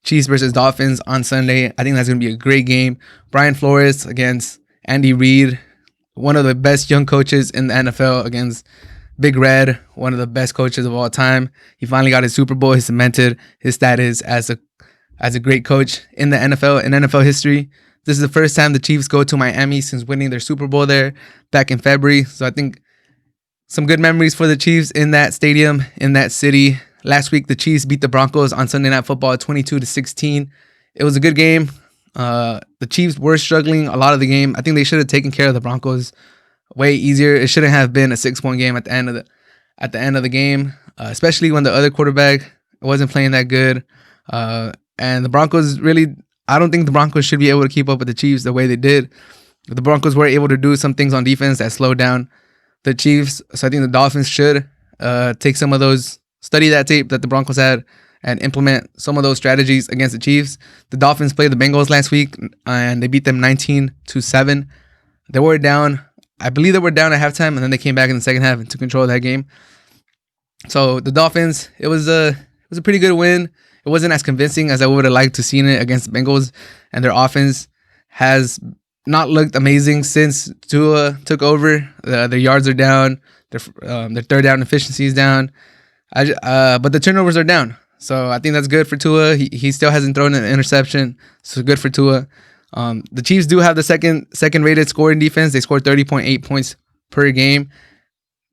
Chiefs versus Dolphins on Sunday. I think that's going to be a great game. Brian Flores against Andy Reid, one of the best young coaches in the NFL, against Big Red, one of the best coaches of all time. He finally got his Super Bowl. He cemented his status as a great coach in the NFL, in NFL history. This is the first time the Chiefs go to Miami since winning their Super Bowl there back in February. So I think some good memories for the Chiefs in that stadium, in that city. Last week, the Chiefs beat the Broncos on Sunday Night Football 22-16. It was a good game. The Chiefs were struggling a lot of the game. I think they should have taken care of the Broncos way easier. It shouldn't have been a 6-point game at the end of the game, especially when the other quarterback wasn't playing that good. And the Broncos really, I don't think the Broncos should be able to keep up with the Chiefs the way they did. The Broncos were able to do some things on defense that slowed down the Chiefs. So I think the Dolphins should take some of those, study that tape that the Broncos had, and implement some of those strategies against the Chiefs. The Dolphins played the Bengals last week, and they beat them 19-7. They were down, I believe they were down at halftime, and then they came back in the second half and took control of that game. So the Dolphins, it was a pretty good win. It wasn't as convincing as I would have liked to seen it against the Bengals, and their offense has not looked amazing since Tua took over. Their yards are down, their third down efficiency is down, but the turnovers are down. So I think that's good for Tua. He still hasn't thrown an interception, so good for Tua. The Chiefs do have the second rated scoring defense. They scored 30.8 points per game.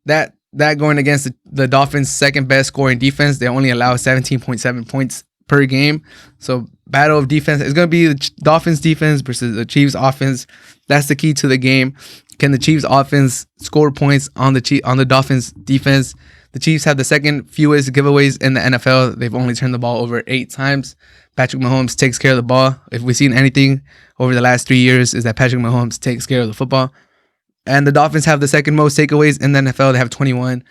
That going against the Dolphins' second best scoring defense. They only allow 17.7 points per game. So battle of defense is going to be the Dolphins defense versus the Chiefs offense. That's the key to the game. Can the Chiefs offense score points on the Dolphins defense? The Chiefs have the second fewest giveaways in the NFL. They've only turned the ball over 8 times. Patrick Mahomes takes care of the ball. If we've seen anything over the last 3 years, is that Patrick Mahomes takes care of the football. And the Dolphins have the second most takeaways in the NFL. They have 21.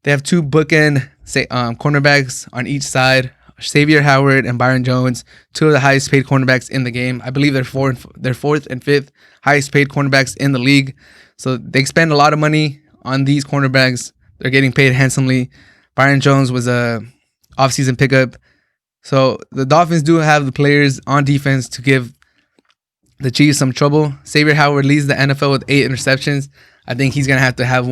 They have 2 bookend cornerbacks on each side. Xavier Howard and Byron Jones, 2 of the highest paid cornerbacks in the game. I believe they're fourth and fifth highest paid cornerbacks in the league. So they spend a lot of money on these cornerbacks. They're getting paid handsomely. Byron Jones was a offseason pickup. So the Dolphins do have the players on defense to give the Chiefs some trouble. Xavier Howard leads the NFL with 8 interceptions. I think he's going to have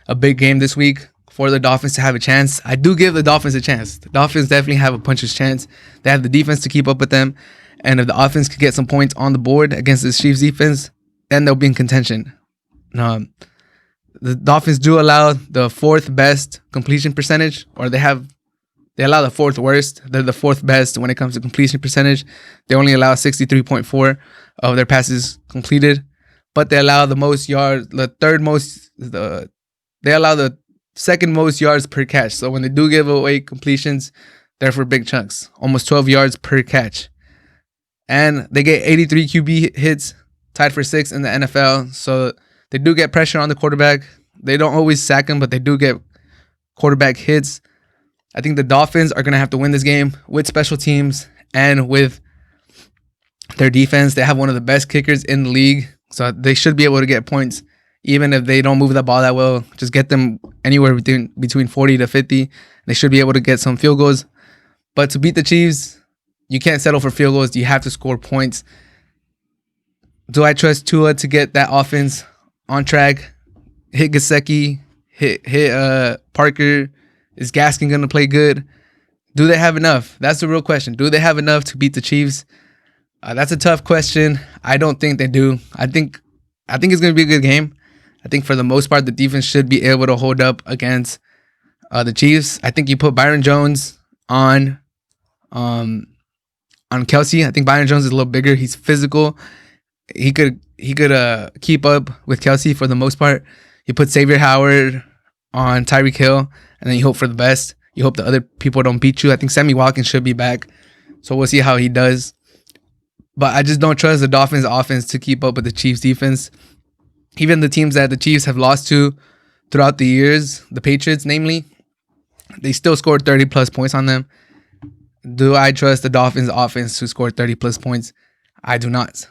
a big game this week for the Dolphins to have a chance. I do give the Dolphins a chance. The Dolphins definitely have a puncher's chance. They have the defense to keep up with them. And if the offense could get some points on the board against the Chiefs defense, then they'll be in contention. The Dolphins do allow the 4th best completion percentage, or they allow the 4th worst. They're the 4th best when it comes to completion percentage. They only allow 63.4 of their passes completed, but they allow the most yards, they allow the second most yards per catch. So when they do give away completions, they're for big chunks, almost 12 yards per catch. And they get 83 QB hits, tied for 6th in the NFL. So they do get pressure on the quarterback. They don't always sack him, but they do get quarterback hits. I think the Dolphins are going to have to win this game with special teams and with their defense. They have one of the best kickers in the league, so they should be able to get points even if they don't move the ball that well. Just get them anywhere between 40 to 50. They should be able to get some field goals. But to beat the Chiefs, you can't settle for field goals. You have to score points. Do I trust Tua to get that offense on track? Hit Gesicki, hit Parker. Is Gaskin going to play good? Do they have enough? That's the real question. Do they have enough to beat the Chiefs? That's a tough question. I don't think they do. I think it's going to be a good game. I think for the most part, the defense should be able to hold up against the Chiefs. I think you put Byron Jones on Kelsey. I think Byron Jones is a little bigger. He's physical. He could keep up with Kelsey for the most part. You put Xavier Howard on Tyreek Hill, and then you hope for the best. You hope the other people don't beat you. I think Sammy Watkins should be back, so we'll see how he does. But I just don't trust the Dolphins' offense to keep up with the Chiefs' defense. Even the teams that the Chiefs have lost to throughout the years, the Patriots namely, they still scored 30-plus points on them. Do I trust the Dolphins' offense to score 30-plus points? I do not.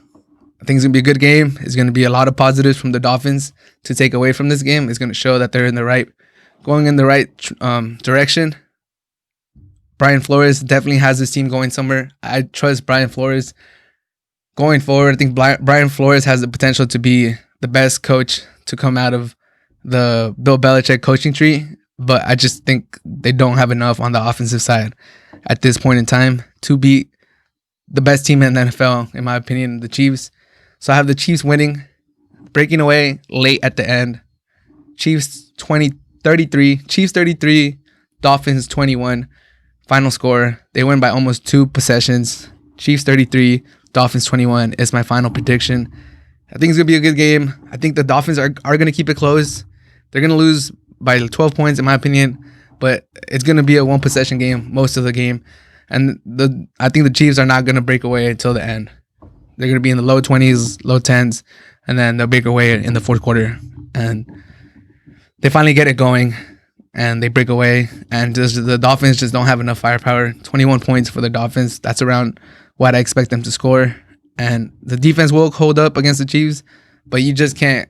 I think it's going to be a good game. It's going to be a lot of positives from the Dolphins to take away from this game. It's going to show that they're going in the right direction. Brian Flores definitely has this team going somewhere. I trust Brian Flores going forward. I think Brian Flores has the potential to be the best coach to come out of the Bill Belichick coaching tree, but I just think they don't have enough on the offensive side at this point in time to beat the best team in the NFL, in my opinion, the Chiefs. So I have the Chiefs winning, breaking away late at the end. Chiefs 33, Chiefs 33, Dolphins 21. Final score, they win by almost 2 possessions. Chiefs 33, Dolphins 21 is my final prediction. I think it's going to be a good game. I think the Dolphins are going to keep it close. They're going to lose by 12 points, in my opinion, but it's going to be a 1-possession game most of the game. And I think the Chiefs are not going to break away until the end. They're going to be in the low 20s, low 10s, and then they'll break away in the fourth quarter. And they finally get it going, and they break away. And the Dolphins just don't have enough firepower. 21 points for the Dolphins. That's around what I expect them to score. And the defense will hold up against the Chiefs, but you just can't.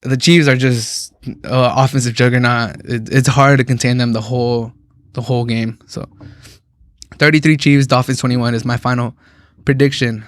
The Chiefs are just offensive juggernaut. It's hard to contain them the whole game. So 33 Chiefs, Dolphins 21 is my final prediction.